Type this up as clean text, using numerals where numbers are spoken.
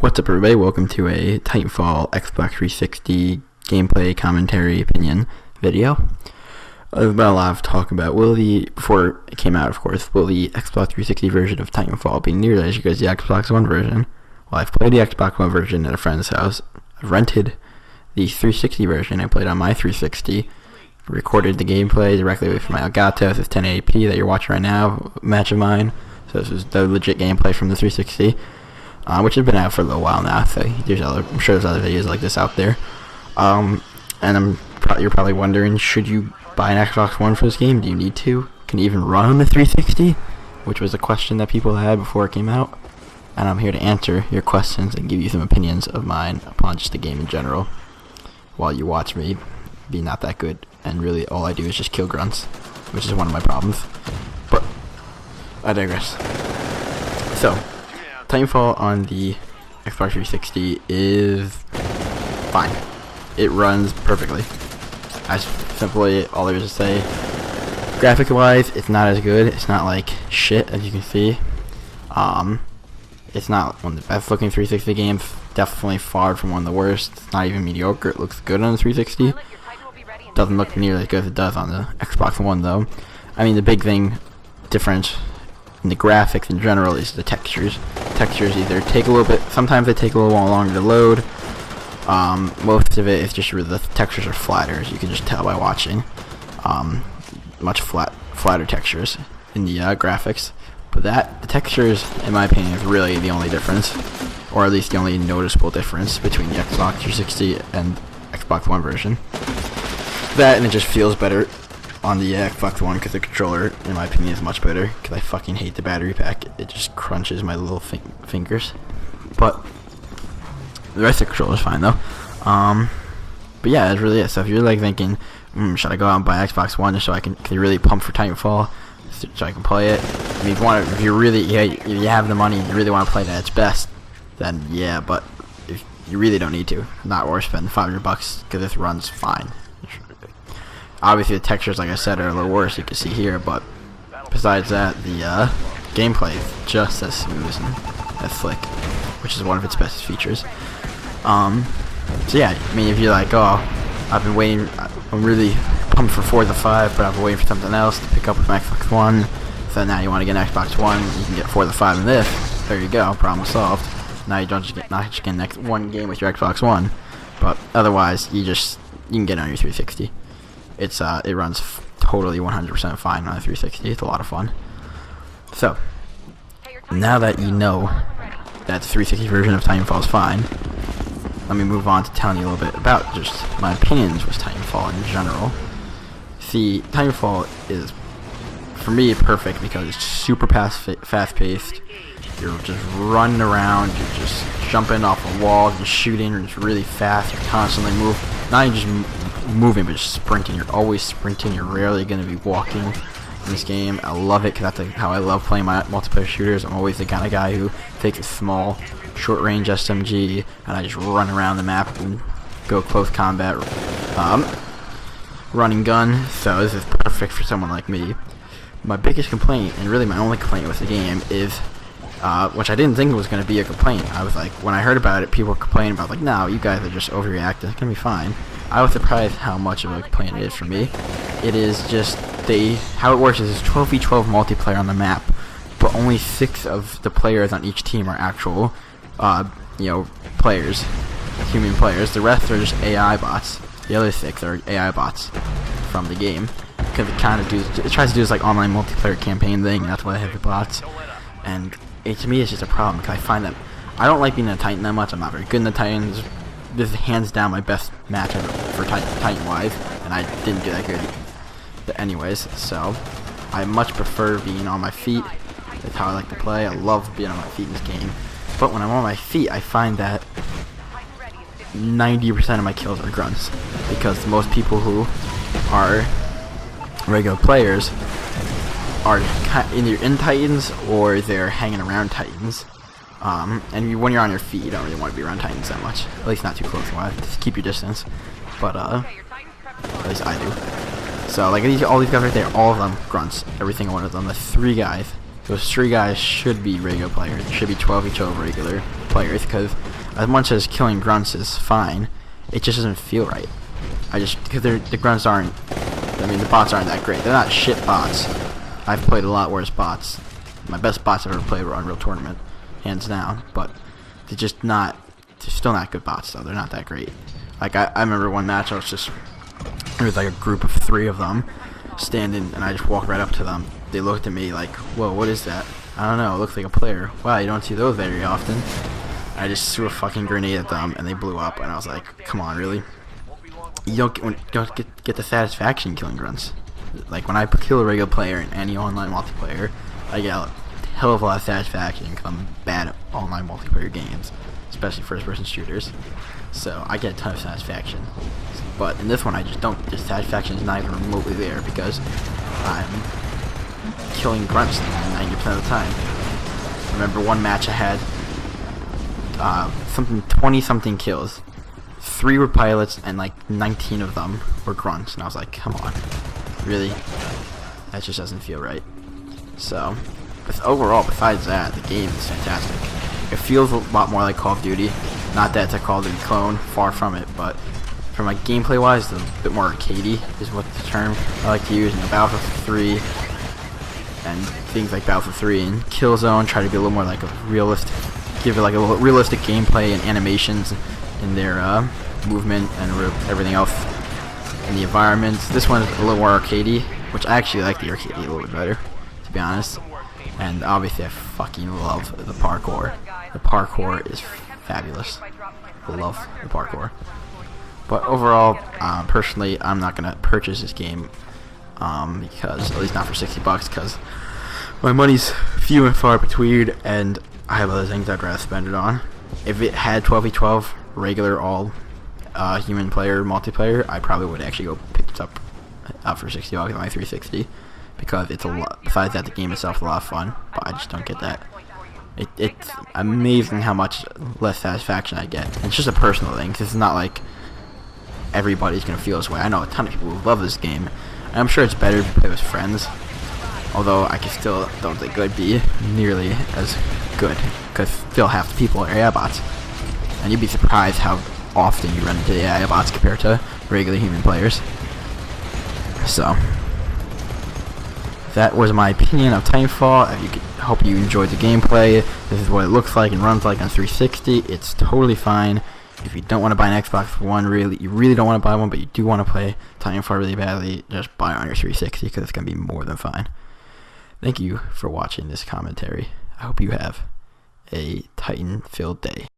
What's up, everybody? Welcome to a Titanfall Xbox 360 gameplay commentary opinion video. There's been a lot of talk about before it came out, of course, will the Xbox 360 version of Titanfall be nearly as good as the Xbox One version? Well, I've played the Xbox One version at a friend's house. I've rented the 360 version. I played on my 360. Recorded the gameplay directly from my Elgato. This 1080p that you're watching right now, a match of mine. So this is the legit gameplay from the 360. Which has been out for a little while now, so I'm sure there's other videos like this out there. And you're probably wondering, should you buy an Xbox One for this game? Do you need to? Can you even run on the 360? Which was a question that people had before it came out. And I'm here to answer your questions and give you some opinions of mine upon just the game in general, while you watch me be not that good, and really all I do is just kill grunts, which is one of my problems. But I digress. So, Titanfall on the Xbox 360 is fine. It runs perfectly. Simply all there is to say. Graphic wise, it's not as good. It's not like shit, as you can see. It's not one of the best looking 360 games. Definitely far from one of the worst. It's not even mediocre. It looks good on the 360. Doesn't look nearly as good as it does on the Xbox One, though. I mean, the big difference in the graphics in general is the textures. Textures either take a little bit, sometimes they take a little longer to load. Most of it is just the textures are flatter, as you can just tell by watching. Much flatter textures in the graphics. But the textures, in my opinion, is really the only difference, or at least the only noticeable difference between the Xbox 360 and Xbox One version. That, and it just feels better on the Xbox One, because the controller, in my opinion, is much better, because I fucking hate the battery pack. It just crunches my little fingers. But the rest of the controller is fine, though. But yeah, it really is. So if you're like thinking, should I go out and buy Xbox One just so I can really pump for Titanfall, so I can play it? I mean, if you really you have the money and you really want to play it at its best, then yeah. But if you really don't need to, not worth spending $500 because this runs fine. Obviously, the textures, like I said, are a little worse, you can see here, but besides that, the gameplay is just as smooth and as slick, which is one of its best features. So yeah, I mean, if you're like, oh, I've been waiting, I'm really pumped for Forza 5, but I've been waiting for something else to pick up with my Xbox One, so now you want to get an Xbox One, you can get Forza 5 in this, there you go, problem solved. Now you don't just get, not just get one game with your Xbox One, but otherwise, you can get it on your 360. It runs totally 100% fine on a 360. It's a lot of fun. So, now that you know that the 360 version of Titanfall is fine, let me move on to telling you a little bit about just my opinions with Titanfall in general. See, Titanfall is, for me, perfect because it's super fast-paced. You're just running around, you're just jumping off a wall, you're shooting, it's really fast, you're constantly not even just moving, but just sprinting. You're always sprinting, you're rarely going to be walking in this game. I love it because that's how I love playing my multiplayer shooters. I'm always the kind of guy who takes a small, short-range SMG, and I just run around the map and go close combat, running gun, so this is perfect for someone like me. My biggest complaint, and really my only complaint with the game, is which I didn't think was going to be a complaint. I was like, when I heard about it, people were complaining about, like, no, you guys are just overreacting, it's going to be fine. I was surprised how much of a complaint it is for me. It is just, how it works is it's 12v12 multiplayer on the map, but only 6 of the players on each team are actual, players, human players. The rest are just AI bots. The other 6 are AI bots from the game. Because it tries to do this, like, online multiplayer campaign thing, and that's why they have the bots. And to me, it's just a problem, because I find that I don't like being a Titan that much. I'm not very good in the Titans. This is hands down my best match ever for Titan-wise, and I didn't do that good anyways, so I much prefer being on my feet. That's how I like to play. I love being on my feet in this game. But when I'm on my feet, I find that 90% of my kills are grunts, because most people who are regular players are either in Titans or they're hanging around Titans. And when you're on your feet, you don't really want to be around Titans that much. At least not too close. You want to keep your distance. But, at least I do. So, like, all these guys right there, all of them grunts. Every single one of them. The 3 guys Those 3 guys should be regular players. There should be 12 each of regular players, because as much as killing grunts is fine, it just doesn't feel right. Because the grunts aren't, I mean, the bots aren't that great. They're not shit bots. I've played a lot worse bots. My best bots I've ever played were Unreal Tournament, hands down. But they're just not, they're still not good bots though. They're not that great. Like I remember one match I was just, there was like a group of 3 of them standing, and I just walked right up to them. They looked at me like, whoa, what is that? I don't know, it looks like a player. Wow, you don't see those very often. I just threw a fucking grenade at them, and they blew up, and I was like, come on, really? You don't get the satisfaction killing grunts. Like, when I kill a regular player in any online multiplayer, I get a hell of a lot of satisfaction because I'm bad at online multiplayer games, especially first-person shooters. So, I get a ton of satisfaction. But in this one, I just don't. The satisfaction is not even remotely there because I'm killing grunts 90% of the time. I remember one match I had 20-something kills. 3 were pilots and like 19 of them were grunts, and I was like, come on, really? That just doesn't feel right. So, overall, besides that, the game is fantastic. It feels a lot more like Call of Duty. Not that it's a Call of Duty clone, far from it, but from like gameplay wise, it's a bit more arcadey is what the term I like to use. In Battlefield 3 and things like Battlefield 3 and Killzone try to be a little more like a realistic, give it like a little realistic gameplay and animations in their movement and everything else in the environments. This one is a little more arcadey, which I actually like the arcadey a little bit better, to be honest. And obviously I fucking love the parkour. The parkour is fabulous. I love the parkour. But overall, personally, I'm not gonna purchase this game because, at least not for $60, because my money's few and far between, and I have other things I'd rather spend it on. If it had 12v12 regular all human player multiplayer, I probably would actually go pick it up for $60 on my 360, because it's a lot. Besides that, the game itself is a lot of fun, but I just don't get that. It's amazing how much less satisfaction I get. And it's just a personal thing, because it's not like everybody's gonna feel this way. I know a ton of people who love this game, and I'm sure it's better if you play with friends. Although I still don't think it would be nearly as good, because still half the people are AI bots, and you'd be surprised how often you run into AI bots compared to regular human players. So that was my opinion of Titanfall. I hope you enjoyed the gameplay. This is what it looks like and runs like on 360. It's totally fine. If you don't want to buy an Xbox One, you really don't want to buy one, but you do want to play Titanfall really badly, just buy it on your 360 because it's going to be more than fine. Thank you for watching this commentary. I hope you have a Titan-filled day.